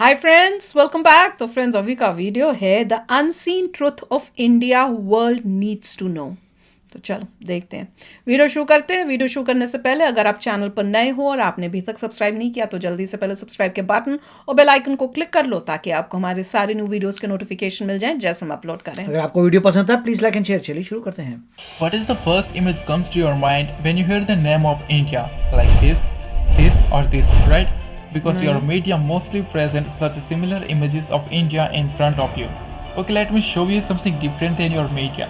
हाय friends, welcome back. तो friends, अभी का वीडियो है the unseen truth of India world needs to know. तो चलो देखते हैं। वीडियो शुरू करते हैं। वीडियो शुरू करने से पहले अगर आप चैनल पर नए हो और आपने अभी तक सब्सक्राइब नहीं किया तो जल्दी से पहले सब्सक्राइब के बटन और बेल आइकन को क्लिक कर लो ताकि आपको हमारे सारे न्यू वीडियोस के नोटिफिकेशन मिल जाएं जैसे हम अपलोड करें। अगर आपको वीडियो पसंद था प्लीज लाइक एंड शेयर। चलिए शुरू करते हैं। What is the first image comes to your mind when you hear the name of India? Like this or this, right? Because your media mostly present such similar images of India in front of you. Okay, let me show you something different than your media.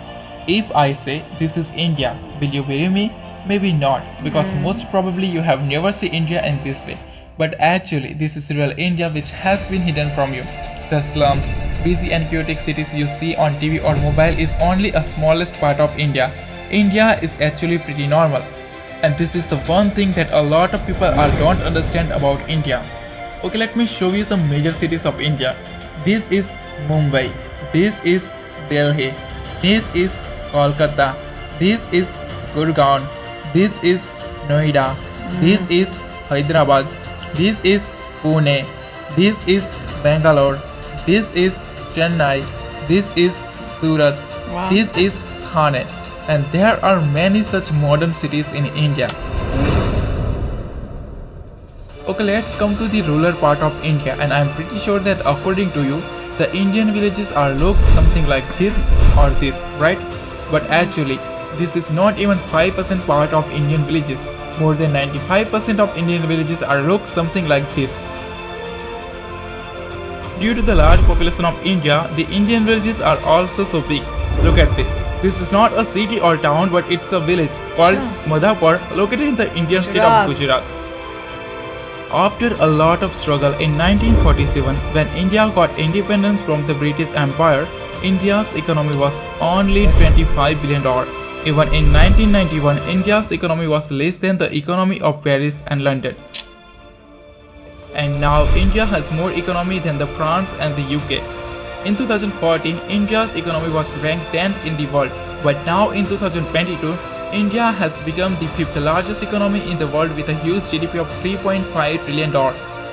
If I say this is India, will you believe me? Maybe not, because most probably you have never seen India in this way. But actually, this is real India which has been hidden from you. The slums, busy and chaotic cities you see on TV or mobile is only a smallest part of India. India is actually pretty normal. And this is the one thing that a lot of people don't understand about India. Okay, let me show you some major cities of India. This is Mumbai. This is Delhi. This is Kolkata. This is Gurgaon. This is Noida. This is Hyderabad. This is Pune. This is Bangalore. This is Chennai. This is Surat. Wow. This is Thane. And there are many such modern cities in India. Okay, let's come to the rural part of India, and I'm pretty sure that according to you, the Indian villages are look something like this or this, right? But actually, this is not even 5% part of Indian villages. More than 95% of Indian villages are look something like this. Due to the large population of India, the Indian villages are also so big. Look at this. This is not a city or town, but it's a village called Madhapur, located in the Indian state of Gujarat. After a lot of struggle in 1947, when India got independence from the British Empire, India's economy was only $25 billion. Even in 1991, India's economy was less than the economy of Paris and London. And now India has more economy than the France and the UK. In 2014, India's economy was ranked 10th in the world, but now in 2022, India has become the 5th largest economy in the world with a huge GDP of $3.5 trillion.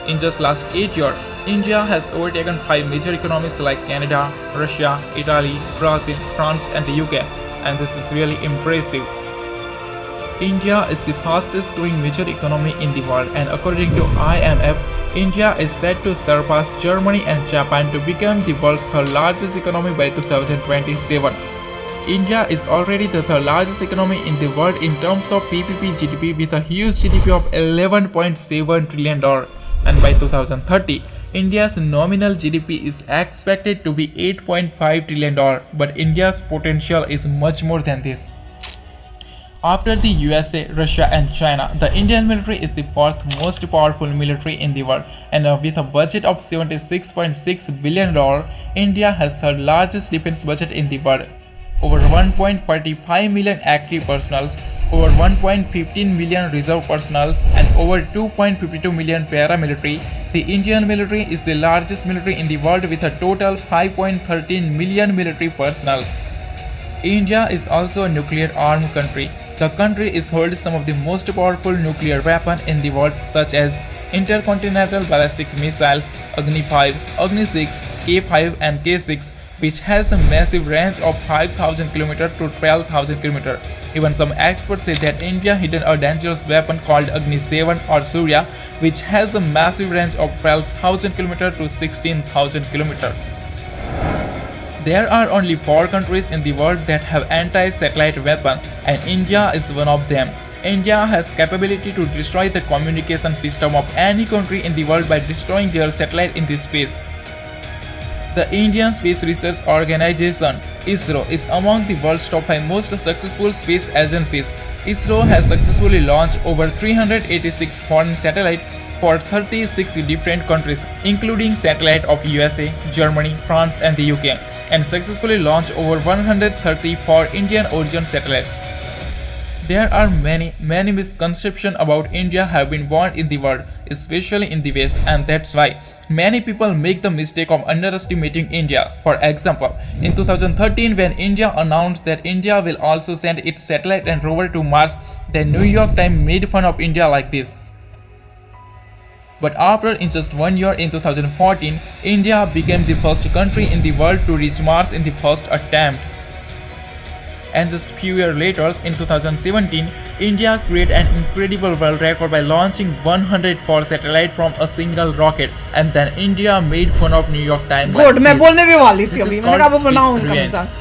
In just last 8 years, India has overtaken 5 major economies like Canada, Russia, Italy, Brazil, France and the UK, and this is really impressive. India is the fastest growing major economy in the world, and according to IMF, India is set to surpass Germany and Japan to become the world's third largest economy by 2027. India is already the third largest economy in the world in terms of PPP GDP with a huge GDP of $11.7 trillion. And by 2030, India's nominal GDP is expected to be $8.5 trillion, but India's potential is much more than this. After the USA, Russia and China, the Indian military is the fourth most powerful military in the world, and with a budget of $76.6 billion, India has third largest defense budget in the world. Over 1.45 million active personnel, over 1.15 million reserve personnel, and over 2.52 million paramilitary. The Indian military is the largest military in the world with a total 5.13 million military personnel. India is also a nuclear armed country. The country is holds some of the most powerful nuclear weapons in the world, such as intercontinental ballistic missiles, Agni 5, Agni 6, K5 and K6, which has a massive range of 5,000 km to 12,000 km. Even some experts say that India hidden a dangerous weapon called Agni 7 or Surya, which has a massive range of 12,000 km to 16,000 km. There are only 4 countries in the world that have anti-satellite weapons, and India is one of them. India has capability to destroy the communication system of any country in the world by destroying their satellite in the space. The Indian Space Research Organization (ISRO) is among the world's top 5 most successful space agencies. ISRO has successfully launched over 386 foreign satellites for 36 different countries, including satellites of USA, Germany, France, and the UK, and successfully launched over 134 Indian origin satellites. There are many misconceptions about India have been born in the world, especially in the West, and that's why many people make the mistake of underestimating India. For example, in 2013 when India announced that India will also send its satellite and rover to Mars, the New York Times made fun of India like this. But after in just 1 year in 2014, India became the first country in the world to reach Mars in the first attempt. And just few years later, in 2017, India created an incredible world record by launching 104 satellites from a single rocket. And then India made fun of New York Times. Good like मैं this. बोलने भी वाली थी This अभी is मैंने कहा वो called बनाओ उनका brilliance. मजाक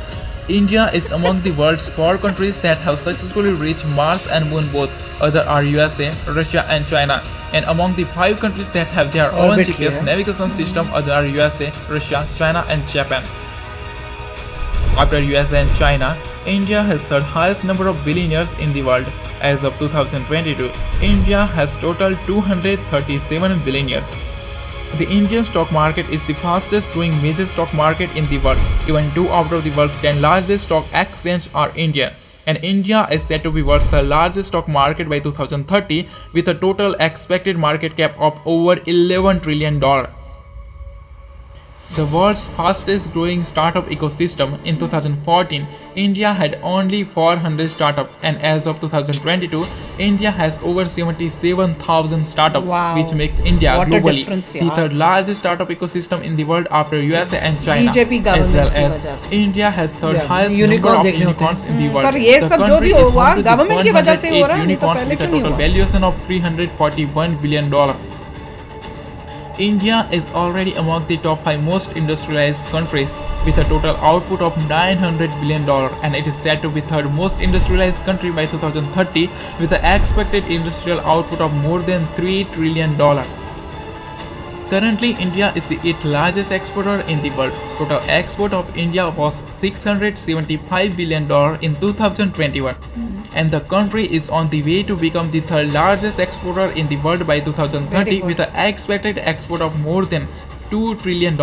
India is among the world's 4 countries that have successfully reached Mars and Moon both. Other are USA, Russia and China. And among the 5 countries that have their own Orbit GPS here. navigation system, other are USA, Russia, China and Japan. After USA and China, India has third highest number of billionaires in the world. As of 2022, India has total 237 billionaires. The Indian stock market is the fastest growing major stock market in the world. Even 2 out of the world's 10 largest stock exchanges are Indian. And India is said to be world's third largest stock market by 2030 with a total expected market cap of over $11 trillion. The world's fastest growing startup ecosystem. In 2014, India had only 400 startups, and as of 2022, India has over 77,000 startups, Wow. which makes India What a globally difference, the yaar. third largest startup ecosystem in the world after USA and China. BJP As well government की as वजह से। India has third Yeah, highest unicorn number of देखने होते हैं। unicorns in the world. पर ये The सब जो country भी is हुआ, home to the government की वजह से हो रहा है, 108 नहीं तो unicorns पहले with a क्यों नहीं total हुआ? valuation of $341 billion. India is already among the top 5 most industrialized countries with a total output of $900 billion, and it is said to be third most industrialized country by 2030 with an expected industrial output of more than $3 trillion. Currently, India is the 8th largest exporter in the world. Total export of India was $675 billion in 2021. And the country is on the way to become the third largest exporter in the world by 2030 good. with an expected export of more than $2 trillion.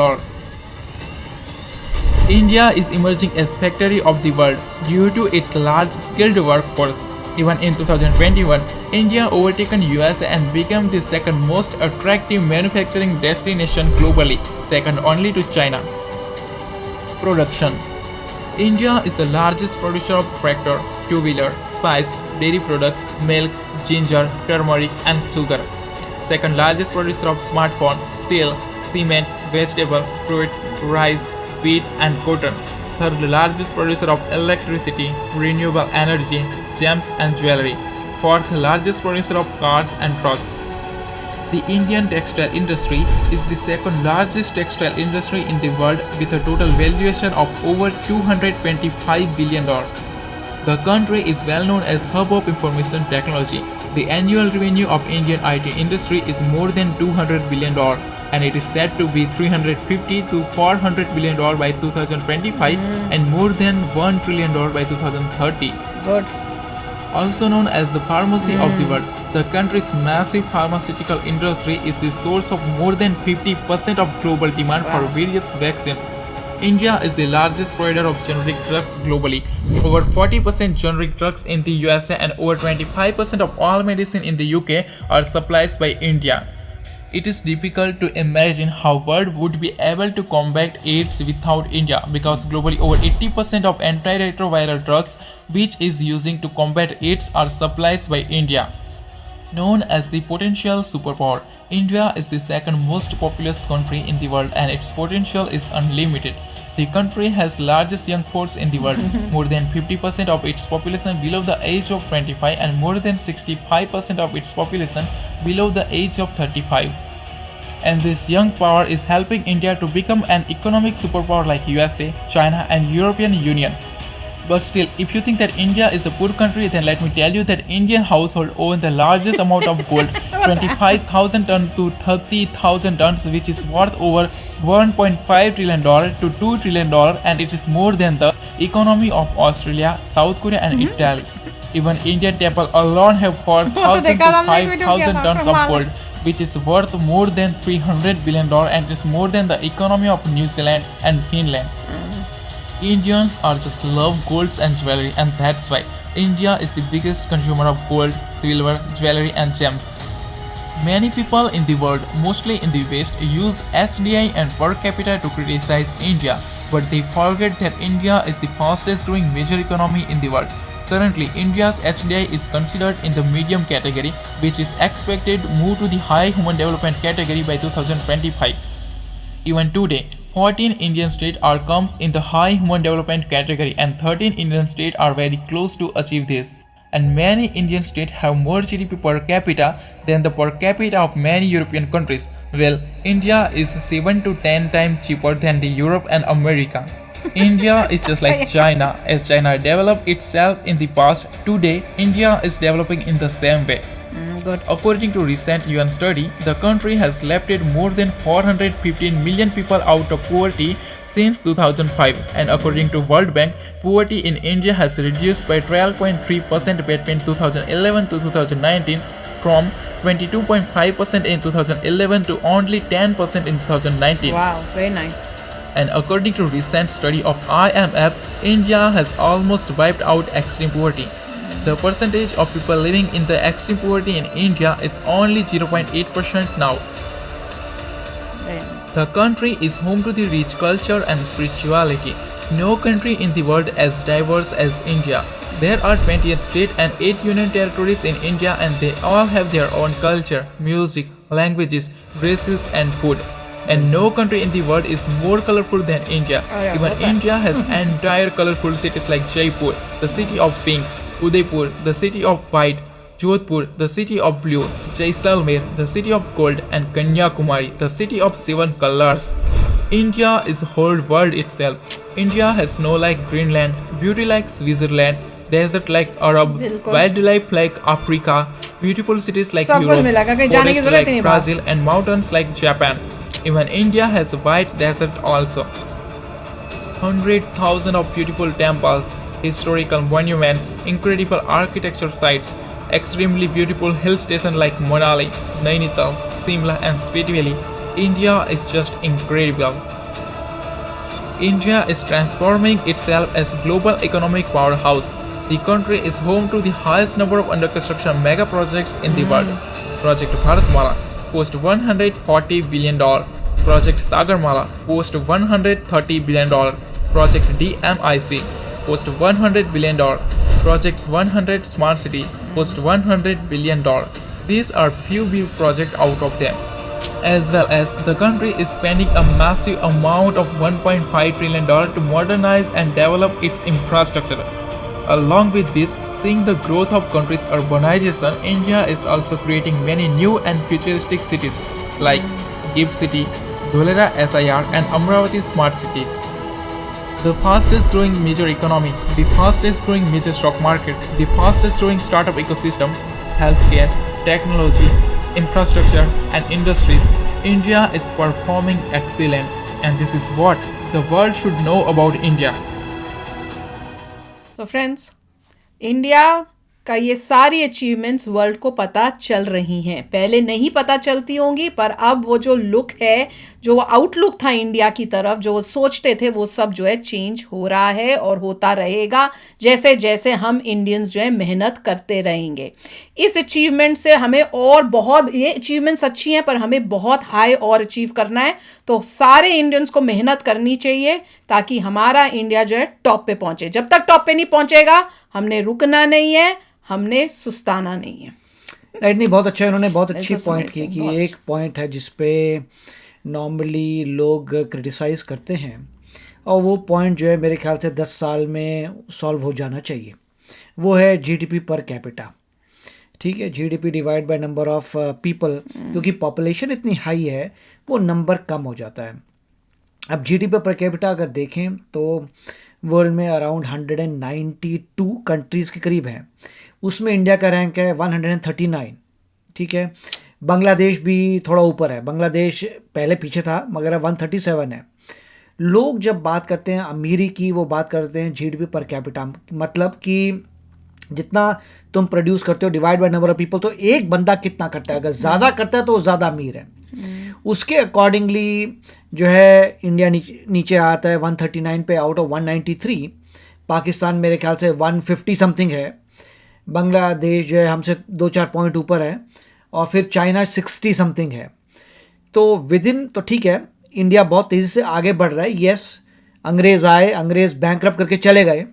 India is emerging as factory of the world due to its large skilled workforce. Even in 2021, India overtaken USA and became the second most attractive manufacturing destination globally, second only to China. Production. India is the largest producer of tractor, two-wheeler, spice, dairy products, milk, ginger, turmeric and sugar. Second largest producer of smartphone, steel, cement, vegetable, fruit, rice, wheat and cotton. Third largest producer of electricity, renewable energy, gems and jewelry. Fourth largest producer of cars and trucks. The Indian textile industry is the second largest textile industry in the world with a total valuation of over $225 billion. The country is well known as hub of information technology. The annual revenue of Indian IT industry is more than $200 billion, and it is said to be $350 to $400 billion by 2025 and more than $1 trillion by 2030. Good Also known as the pharmacy of the world, the country's massive pharmaceutical industry is the source of more than 50% of global demand for various vaccines. India is the largest provider of generic drugs globally. Over 40% generic drugs in the USA and over 25% of all medicine in the UK are supplied by India. It is difficult to imagine how world would be able to combat AIDS without India because globally over 80% of antiretroviral drugs which is using to combat AIDS are supplied by India. Known as the potential superpower, India is the second most populous country in the world and its potential is unlimited. The country has largest young force in the world, more than 50% of its population below the age of 25 and more than 65% of its population below the age of 35. And this young power is helping India to become an economic superpower like USA, China and European Union. But still, if you think that India is a poor country, then let me tell you that Indian household own the largest amount of gold, 25,000 tons to 30,000 tons, which is worth over $1.5 trillion to $2 trillion, and it is more than the economy of Australia, South Korea and Italy. Even Indian temple alone have 4,000 to 5,000 tons of gold, which is worth more than $300 billion and is more than the economy of New Zealand and Finland. Indians are just love golds and jewelry, and that's why India is the biggest consumer of gold, silver, jewelry and gems. Many people in the world, mostly in the West, use HDI and per capita to criticize India, but they forget that India is the fastest growing major economy in the world. Currently, India's HDI is considered in the medium category, which is expected to move to the high human development category by 2025. Even today, 14 Indian states are comes in the high human development category and 13 Indian states are very close to achieve this. And many Indian states have more GDP per capita than the per capita of many European countries. Well, India is 7 to 10 times cheaper than the Europe and America. India is just like China. As China developed itself in the past, today India is developing in the same way. Good. According to recent UN study, the country has lifted more than 415 million people out of poverty since 2005, and according to World Bank, poverty in India has reduced by 12.3% between 2011 to 2019 from 22.5% in 2011 to only 10% in 2019. Wow, very nice. And according to recent study of IMF, India has almost wiped out extreme poverty. The percentage of people living in the extreme poverty in India is only 0.8% now. Very nice. The country is home to the rich culture and spirituality. No country in the world as diverse as India. There are 28 states and 8 union territories in India, and they all have their own culture, music, languages, dresses and food. And no country in the world is more colorful than India. Oh yeah, Even okay. India has entire colorful cities like Jaipur, the city of pink, Udaipur, the city of white, Jodhpur, the city of blue, Jaisalmer, the city of gold, and Kanyakumari, the city of 7 colors. India is whole world itself. India has snow like Greenland, beauty like Switzerland, desert like Arab, बिल्कुल. wildlife like Africa, beautiful cities like सब कुछ Europe, मिला, कहीं जाने की forest जरूरत like ही नहीं बाहर. Brazil, and mountains like Japan. Even India has a white desert also. 100,000 of beautiful temples, historical monuments, incredible architecture sites, extremely beautiful hill stations like Manali, Nainital, Simla and Spiti. India is just incredible. India is transforming itself as global economic powerhouse. The country is home to the highest number of under construction mega projects in the world. Project Bharatmala cost $140 billion. Project Sagarmala cost $130 billion. Project DMIC cost $100 billion. Projects 100 Smart City cost $100 billion. These are few big projects out of them. As well as the country is spending a massive amount of $1.5 trillion to modernize and develop its infrastructure. Along with this, seeing the growth of country's urbanization, India is also creating many new and futuristic cities like GIFT City, Dholera SIR and Amravati Smart City. The fastest growing major economy, the fastest growing major stock market, the fastest growing startup ecosystem, healthcare, technology, infrastructure and industries. India is performing excellent, and this is what the world should know about India. तो friends, India का ये सारी achievements world को पता चल रही हैं. पहले नहीं पता चलती होंगी, पर अब वो जो लुक है, जो वो आउटलुक था इंडिया की तरफ, जो वो सोचते थे, वो सब जो है चेंज हो रहा है और होता रहेगा जैसे जैसे हम इंडियंस जो है मेहनत करते रहेंगे. इस अचीवमेंट से हमें और बहुत, ये अचीवमेंट्स अच्छी हैं पर हमें बहुत हाई और अचीव करना है. तो सारे इंडियंस को मेहनत करनी चाहिए ताकि हमारा इंडिया जो है टॉप पे पहुंचे. जब तक टॉप पे नहीं पहुंचेगा, हमने रुकना नहीं है, हमने सुस्ताना नहीं है. राइट, नहीं बहुत अच्छा, इन्होंने बहुत अच्छी It's पॉइंट की amazing, कि बहुत. एक पॉइंट है जिसपे नॉर्मली लोग क्रिटिसाइज़ करते हैं और वो पॉइंट जो है मेरे ख्याल से 10 साल में सॉल्व हो जाना चाहिए. वो है जीडीपी पर कैपिटा. ठीक है, GDP divide by number of people, क्योंकि पॉपुलेशन इतनी हाई है वो नंबर कम हो जाता है. अब जीडीपी पर कैपिटा अगर देखें तो वर्ल्ड में अराउंड 192 कंट्रीज़ के करीब हैं. उसमें इंडिया का रैंक है 139. ठीक है, बांग्लादेश भी थोड़ा ऊपर है. बांग्लादेश पहले पीछे था मगर अब 137 है. लोग जब बात करते हैं अमीरी की, वो बात करते हैं जीडीपी पर कैपिटा, मतलब कि जितना तुम प्रोड्यूस करते हो divide by number of people, तो एक बंदा कितना करता है. अगर ज़्यादा करता है तो वो ज़्यादा अमीर है. उसके अकॉर्डिंगली जो है इंडिया नीचे आता है 139 पे आउट ऑफ 193. पाकिस्तान मेरे ख्याल से 150 समथिंग है. बांग्लादेश जो है हमसे 2-4 पॉइंट ऊपर है. और फिर चाइना 60 समथिंग है. तो विद इन, तो ठीक है, इंडिया बहुत तेज़ी से आगे बढ़ रहा है. येस, अंग्रेज़ आए, अंग्रेज़ बैंकरप्ट करके चले गए,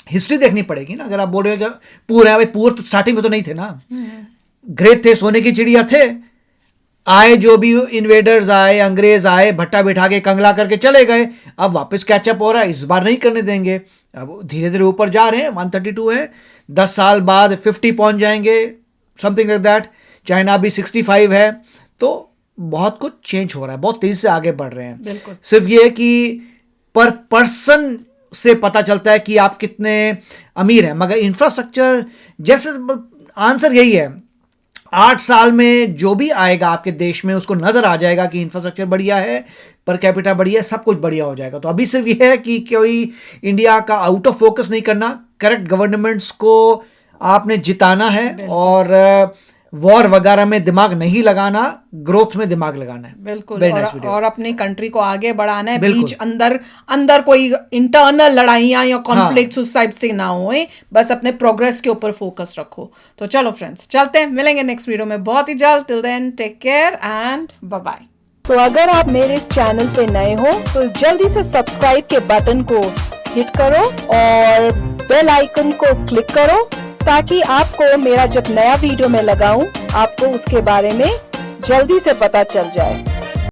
हिस्ट्री देखनी पड़ेगी ना। अगर आप बोल रहे हो कि पूर है, भाई पूर तो स्टार्टिंग में तो नहीं थे ना, ग्रेट थे, सोने की चिड़िया थे। आए जो भी इन्वेडर्स आए, अंग्रेज आए, भट्टा बिठा के कंगला करके चले गए। अब वापस कैचअप हो रहा है, इस बार नहीं करने देंगे। अब धीरे धीरे ऊपर जा रहे हैं, 132 है, 10 साल बाद 50 पहुंच जाएंगे, समथिंग लाइक दैट। चाइना भी 65 है। तो बहुत कुछ चेंज हो रहा है, बहुत तेजी से आगे बढ़ रहे हैं। बिल्कुल। सिर्फ ये कि पर पर्सन से पता चलता है कि आप कितने अमीर हैं, मगर इंफ्रास्ट्रक्चर जैसे, आंसर यही है, 8 साल में जो भी आएगा आपके देश में उसको नजर आ जाएगा कि इंफ्रास्ट्रक्चर बढ़िया है, पर कैपिटा बढ़िया है, सब कुछ बढ़िया हो जाएगा। तो अभी सिर्फ यह है कि कोई इंडिया का आउट ऑफ फोकस नहीं करना, करेक्ट गवर्नमेंट्स को आपने जिताना है, और वॉर वगैरह में दिमाग नहीं लगाना, ग्रोथ में दिमाग लगाना है। बिल्कुल। Very nice video. और अपनी कंट्री को आगे बढ़ाना है। बिल्कुल। बीच अंदर कोई इंटरनल लड़ाइयाँ या कॉन्फ्लिक्ट्स उस टाइप से ना होए, बस अपने प्रोग्रेस के ऊपर फोकस रखो। तो चलो फ्रेंड्स, चलते हैं, मिलेंगे नेक्स्ट वीडियो में बहुत ही जल्द। Till then take care and bye bye. तो अगर आप मेरे इस चैनल पे नए हो तो जल्दी से सब्सक्राइब के बटन को हिट करो और बेल आइकन को क्लिक करो, ताकि आपको मेरा जब नया वीडियो मैं लगाऊं आपको उसके बारे में जल्दी से पता चल जाए।